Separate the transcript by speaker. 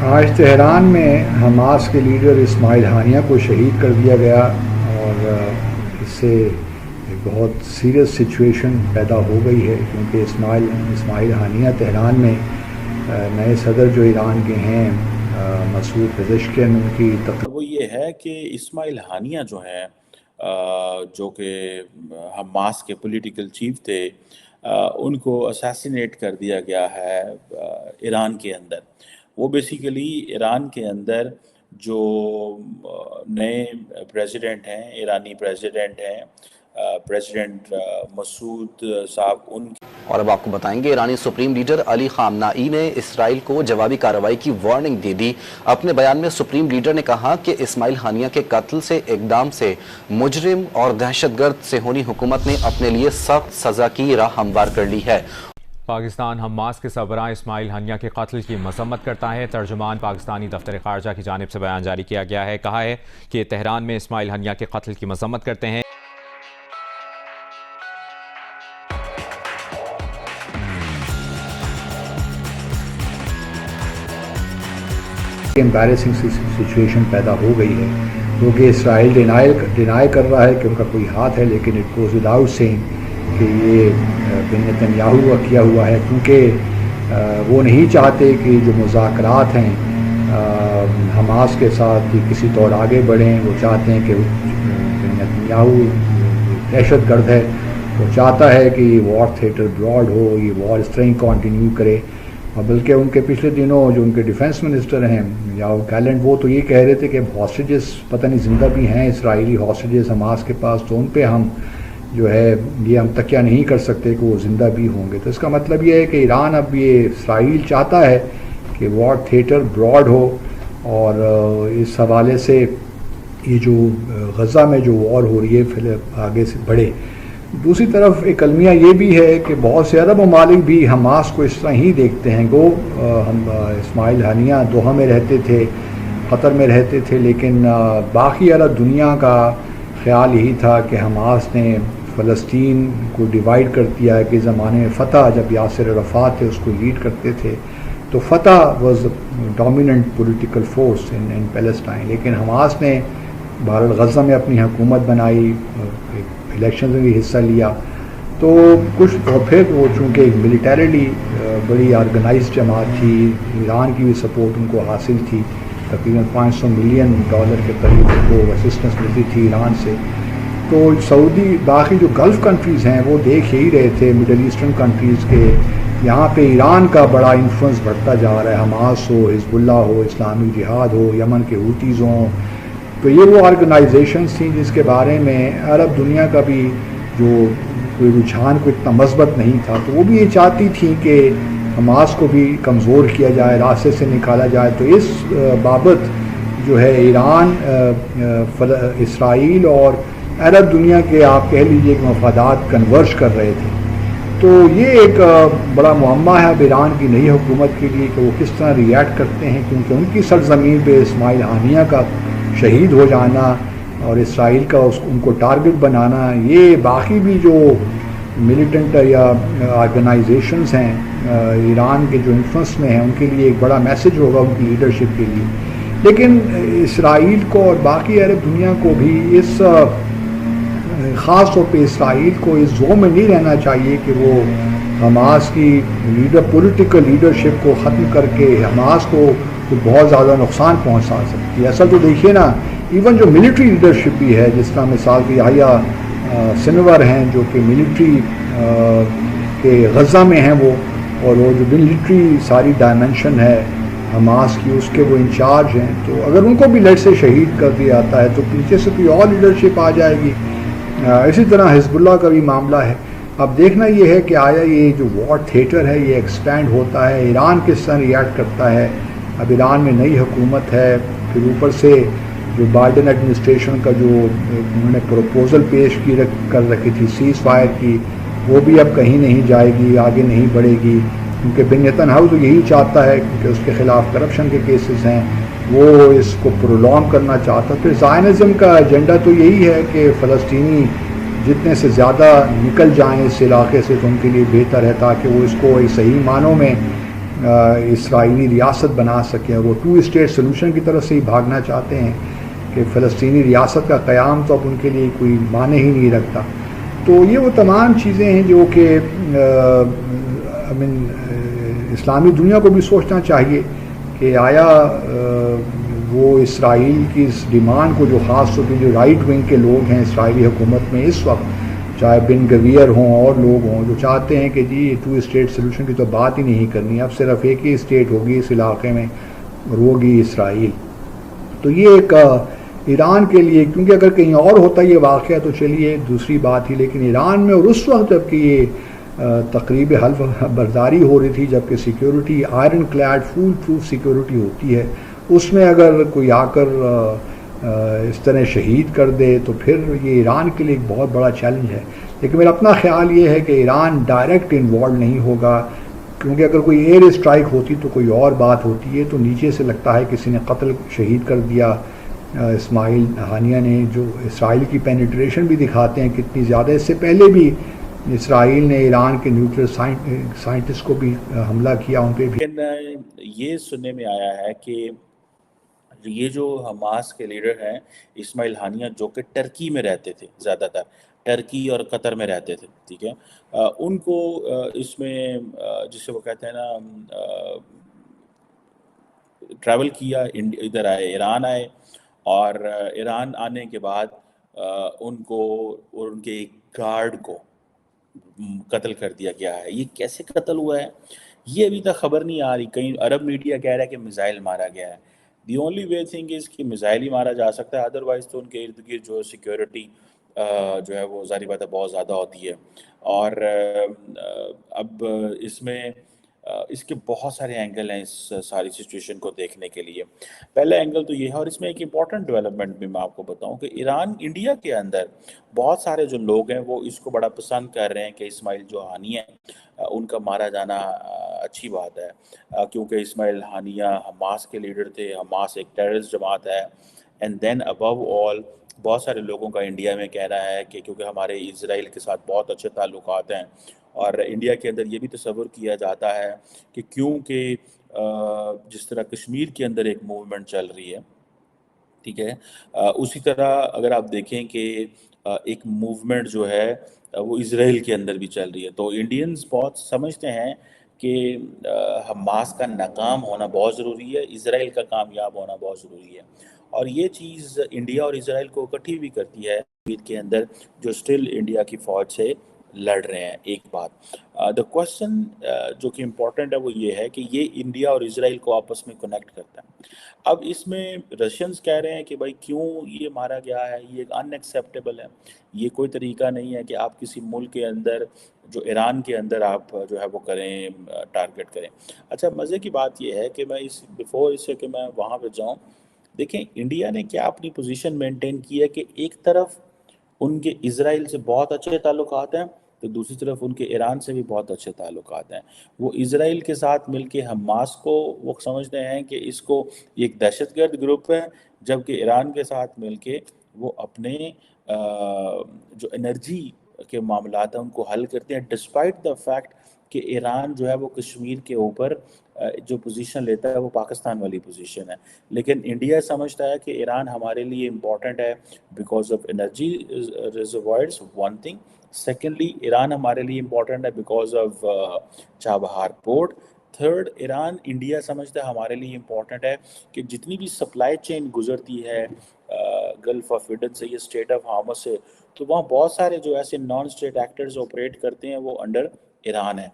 Speaker 1: آج تہران میں حماس کے لیڈر اسماعیل ہانیہ کو شہید کر دیا گیا، اور اس سے ایک بہت سیریس سچویشن پیدا ہو گئی ہے، کیونکہ اسماعیل ہانیہ تہران میں نئے صدر جو ایران کے ہیں مسعود پزشکیان، ان کی
Speaker 2: وہ یہ ہے کہ اسماعیل ہانیہ جو ہیں جو کہ حماس کے پولیٹیکل چیف تھے، ان کو اسیسینیٹ کر دیا گیا ہے ایران کے اندر۔ وہ بیسیکلی ایران کے اندر جو نئے پریزیڈنٹ ہیں، ایرانی پریزیڈنٹ ہیں، پریزیڈنٹ مسعود صاحب، ان
Speaker 3: اور اب آپ کو بتائیں گے ایرانی سپریم لیڈر علی خامنائی نے اسرائیل کو جوابی کارروائی کی وارننگ دے دی۔ اپنے بیان میں سپریم لیڈر نے کہا کہ اسماعیل ہانیہ کے قتل سے اقدام سے مجرم اور دہشت گرد صہیونی حکومت نے اپنے لیے سخت سزا کی راہ ہموار کر لی ہے۔
Speaker 4: پاکستان حماس کے سربراہ اسماعیل ہانیہ کے قتل کی مذمت کرتا ہے۔ ترجمان پاکستانی دفتر خارجہ کی جانب سے بیان جاری کیا گیا ہے۔ کہا ہے کہ تہران میں اسماعیل ہانیہ کے قتل کی مذمت کرتے ہیں۔
Speaker 1: امبیرسنگ سچویشن پیدا ہو گئی ہے، کیونکہ اسرائیل ڈینائی کر رہا ہے کہ ان کا کوئی ہاتھ ہے، لیکن اٹ گوز وداؤٹ سینگ کہ یہ بن نتنیاہو کا کیا ہوا ہے، کیونکہ وہ نہیں چاہتے کہ جو مذاکرات ہیں حماس کے ساتھ کسی طور آگے بڑھیں۔ وہ چاہتے ہیں کہ بن نتنیاہو دہشت گرد ہے، وہ چاہتا ہے کہ یہ وار تھیٹر براڈ ہو، یہ وار اس طرح ہی کنٹینیو کرے۔ اور بلکہ ان کے پچھلے دنوں جو ان کے ڈیفنس منسٹر ہیں یاو گیلنٹ، وہ تو یہ کہہ رہے تھے کہ ہاسٹیجز پتہ نہیں زندہ بھی ہیں اسرائیلی ہاسٹیجز حماس کے پاس، تو ان پہ ہم جو ہے یہ ہم تکیہ نہیں کر سکتے کہ وہ زندہ بھی ہوں گے۔ تو اس کا مطلب یہ ہے کہ ایران اب یہ اسرائیل چاہتا ہے کہ وار تھیٹر براڈ ہو، اور اس حوالے سے یہ جو غزہ میں جو وار ہو رہی ہے پھر آگے سے بڑھے۔ دوسری طرف ایک المیہ یہ بھی ہے کہ بہت سے عرب ممالک بھی حماس کو اس طرح ہی دیکھتے ہیں۔ گو ہم اسماعیل ہانیہ دوحہ میں رہتے تھے، قطر میں رہتے تھے، لیکن باقی عرب دنیا کا خیال یہی تھا کہ حماس نے فلسطین کو ڈیوائیڈ کر دیا ہے، کہ زمانے میں فتح جب یاسر عرفات تھے اس کو لیڈ کرتے تھے، تو Fatah was dominant political force in Palestine, لیکن حماس نے بہرحال غزہ میں اپنی حکومت بنائی، الیکشن میں بھی حصہ لیا، تو کچھ اور پھر وہ چونکہ ایک ملیٹریلی بڑی آرگنائزڈ جماعت تھی، ایران کی بھی سپورٹ ان کو حاصل تھی، تقریباً $500 ملین کے قریب کو اسسٹنس ملتی تھی ایران سے۔ تو سعودی باقی جو گلف کنٹریز ہیں وہ دیکھ ہی رہے تھے، مڈل ایسٹرن کنٹریز کے، یہاں پہ ایران کا بڑا انفلوئنس بڑھتا جا رہا ہے، حماس ہو، حزب اللہ ہو، اسلامی جہاد ہو، یمن کے ہوتیز ہوں۔ تو یہ وہ آرگنائزیشنز تھیں جس کے بارے میں عرب دنیا کا بھی جو کوئی رجحان کو اتنا مثبت نہیں تھا، تو وہ بھی یہ چاہتی تھیں کہ حماس کو بھی کمزور کیا جائے، راستے سے نکالا جائے۔ تو اس بابت جو ہے ایران اسرائیل اور عرب دنیا کے آپ کہہ لیجئے کہ مفادات کنورج کر رہے تھے۔ تو یہ ایک بڑا معمہ ہے اب ایران کی نئی حکومت کے لیے کہ وہ کس طرح ریئیکٹ کرتے ہیں، کیونکہ ان کی سرزمین پہ اسماعیل ہانیہ کا شہید ہو جانا اور اسرائیل کا ان کو ٹارگٹ بنانا، یہ باقی بھی جو ملیٹنٹ یا آرگنائزیشنز ہیں ایران کے جو انفلوئنس میں ہیں ان کے لیے ایک بڑا میسج ہوگا ان کی لیڈرشپ کے لیے۔ لیکن اسرائیل کو اور باقی عرب دنیا کو بھی اس خاص طور پہ اسرائیل کو اس زون میں نہیں رہنا چاہیے کہ وہ حماس کی پولیٹیکل لیڈرشپ کو ختم کر کے حماس کو بہت زیادہ نقصان پہنچا سکتی ہے۔ اصل تو دیکھیے نا، ایون جو ملٹری لیڈرشپ بھی ہے، جس طرح مثال کے یحییٰ سنور ہیں جو کہ ملٹری کے غزہ میں ہیں وہ، اور وہ جو ملٹری ساری ڈائمنشن ہے حماس کی اس کے وہ انچارج ہیں، تو اگر ان کو بھی لڑ سے شہید کر دیا جاتا ہے تو پیچھے سے کوئی اور لیڈرشپ آ جائے گی۔ اسی طرح حزب اللہ کا بھی معاملہ ہے۔ اب دیکھنا یہ ہے کہ آیا یہ جو وار تھیٹر ہے یہ ایکسپینڈ ہوتا ہے، ایران کس طرح ریئیکٹ کرتا ہے۔ اب ایران میں نئی حکومت ہے، پھر اوپر سے جو بائیڈن ایڈمنسٹریشن کا جو انہوں نے پروپوزل پیش کر رکھی تھی سیز فائر کی، وہ بھی اب کہیں نہیں جائے گی، آگے نہیں بڑھے گی، کیونکہ بن نتنیاہو تو یہی چاہتا ہے، کیونکہ اس کے خلاف کرپشن کے کیسز ہیں، وہ اس کو پرولونگ کرنا چاہتا ہے۔ پھر زائنزم کا ایجنڈا تو یہی ہے کہ فلسطینی جتنے سے زیادہ نکل جائیں اس علاقے سے تو ان کے لیے بہتر ہے، تاکہ وہ اس کو صحیح معنوں میں اسرائیلی ریاست بنا سکیں. وہ 2 اسٹیٹ سلوشن کی طرف سے ہی بھاگنا چاہتے ہیں کہ فلسطینی ریاست کا قیام تو اب ان کے لیے کوئی معنی ہی نہیں رکھتا. تو یہ وہ تمام چیزیں ہیں جو کہ اسلامی دنیا کو بھی سوچنا چاہیے کہ آیا وہ اسرائیل کی اس ڈیمانڈ کو، جو خاص طور پہ جو رائٹ ونگ کے لوگ ہیں اسرائیلی حکومت میں اس وقت، چاہے بن گویر ہوں اور لوگ ہوں، جو چاہتے ہیں کہ جی 2 اسٹیٹ سلوشن کی تو بات ہی نہیں کرنی، اب صرف ایک ہی اسٹیٹ ہوگی اس علاقے میں اور وہ ہوگی اسرائیل. تو یہ ایک ایران کے لیے، کیونکہ اگر کہیں اور ہوتا یہ واقعہ تو چلیے دوسری بات تھی، لیکن ایران میں اور اس وقت جب کہ یہ تقریب حلف برداری ہو رہی تھی، جب کہ security ironclad foolproof security ہوتی ہے، اس میں اگر کوئی آ کر اس طرح شہید کر دے تو پھر یہ ایران کے لیے ایک بہت بڑا چیلنج ہے. لیکن میرا اپنا خیال یہ ہے کہ ایران ڈائریکٹ انوالو نہیں ہوگا، کیونکہ اگر کوئی ایئر اسٹرائک ہوتی تو کوئی اور بات ہوتی ہے. تو نیچے سے لگتا ہے کسی نے قتل شہید کر دیا اسماعیل ہانیہ نے، جو اسرائیل کی پینیٹریشن بھی دکھاتے ہیں کتنی زیادہ. اس سے پہلے بھی اسرائیل نے ایران کے نیوکلیئر سائنٹسٹ کو بھی حملہ کیا، ان پہ بھی.
Speaker 2: لیکن یہ سننے میں آیا ہے کہ یہ جو حماس کے لیڈر ہیں اسماعیل ہانیہ، جو کہ ٹرکی میں رہتے تھے، زیادہ تر ٹرکی اور قطر میں رہتے تھے، ٹھیک ہے، ان کو اس میں جسے وہ کہتے ہیں نا ٹریول کیا، ادھر آئے، ایران آئے، اور ایران آنے کے بعد ان کو اور ان کے ایک گارڈ کو قتل کر دیا گیا ہے. یہ کیسے قتل ہوا ہے یہ ابھی تک خبر نہیں آ رہی. کہیں عرب میڈیا کہہ رہا ہے کہ میزائل مارا گیا ہے. The only way thing is کہ میزائل ہی مارا جا سکتا ہے، ادروائز تو ان کے ارد گرد جو سیکیورٹی جو ہے وہ ظاہری بات ہے بہت زیادہ ہوتی ہے. اور اب اس میں اس کے بہت سارے اینگل ہیں اس ساری سچویشن کو دیکھنے کے لیے. پہلا اینگل تو یہ ہے، اور اس میں ایک امپورٹنٹ ڈیولپمنٹ بھی میں آپ کو بتاؤں کہ ایران انڈیا کے اندر بہت سارے جو لوگ ہیں وہ اس کو بڑا پسند کر رہے ہیں کہ اسماعیل جو ہانیہ ہیں ان کا مارا جانا اچھی بات ہے، کیونکہ اسماعیل ہانیہ حماس کے لیڈر تھے. حماس ایک ٹیررسٹ جماعت ہے. اینڈ دین ابو آل بہت سارے لوگوں کا انڈیا میں کہنا ہے کہ کیونکہ ہمارے اسرائیل کے ساتھ بہت اچھے تعلقات ہیں، اور انڈیا کے اندر یہ بھی تصور کیا جاتا ہے کہ کیونکہ جس طرح کشمیر کے اندر ایک موومنٹ چل رہی ہے، ٹھیک ہے، اسی طرح اگر آپ دیکھیں کہ ایک موومنٹ جو ہے وہ اسرائیل کے اندر بھی چل رہی ہے. تو انڈینز بہت سمجھتے ہیں کہ حماس کا ناکام ہونا بہت ضروری ہے، اسرائیل کا کامیاب ہونا بہت ضروری ہے. اور یہ چیز انڈیا اور اسرائیل کو اکٹھی بھی کرتی ہے کے اندر، جو اسٹل انڈیا کی فوج سے لڑ رہے ہیں. ایک بات دا کوشچن جو کہ امپورٹنٹ ہے وہ یہ ہے کہ یہ انڈیا اور اسرائیل کو آپس میں کنیکٹ کرتا ہے. اب اس میں رشینز کہہ رہے ہیں کہ بھائی کیوں یہ مارا گیا ہے، یہ ان ایکسیپٹیبل ہے، یہ کوئی طریقہ نہیں ہے کہ آپ کسی ملک کے اندر جو ایران کے اندر آپ جو ہے وہ کریں، ٹارگٹ کریں. اچھا مزے کی بات یہ ہے کہ میں اس بیفور اس سے کہ میں وہاں پہ جاؤں، دیکھیں انڈیا نے کیا اپنی پوزیشن مینٹین کی ہے کہ ایک طرف ان کے اسرائیل سے بہت اچھے تعلقات ہیں تو دوسری طرف ان کے ایران سے بھی بہت اچھے تعلقات ہیں. وہ اسرائیل کے ساتھ مل کے حماس کو وہ سمجھتے ہیں کہ اس کو ایک دہشت گرد گروپ ہے، جبکہ ایران کے ساتھ مل کے وہ اپنے جو انرجی کے معاملات ہیں ان کو حل کرتے ہیں، ڈسپائٹ دا فیکٹ کہ ایران جو ہے وہ کشمیر کے اوپر جو پوزیشن لیتا ہے وہ پاکستان والی پوزیشن ہے. لیکن انڈیا سمجھتا ہے کہ ایران ہمارے لیے امپورٹنٹ ہے because of energy reservoirs, one thing. Secondly Iran ہمارے لیے امپورٹنٹ ہے because of Chabahar port. Third, Iran India سمجھتا ہے ہمارے لیے امپورٹنٹ ہے کہ جتنی بھی سپلائی چین گزرتی ہے گلف آف ایڈن سے، یہ اسٹیٹ آف ہارمز سے، تو وہاں بہت سارے جو ایسے نان اسٹیٹ ایکٹرز آپریٹ کرتے ہیں وہ انڈر ایران ہے.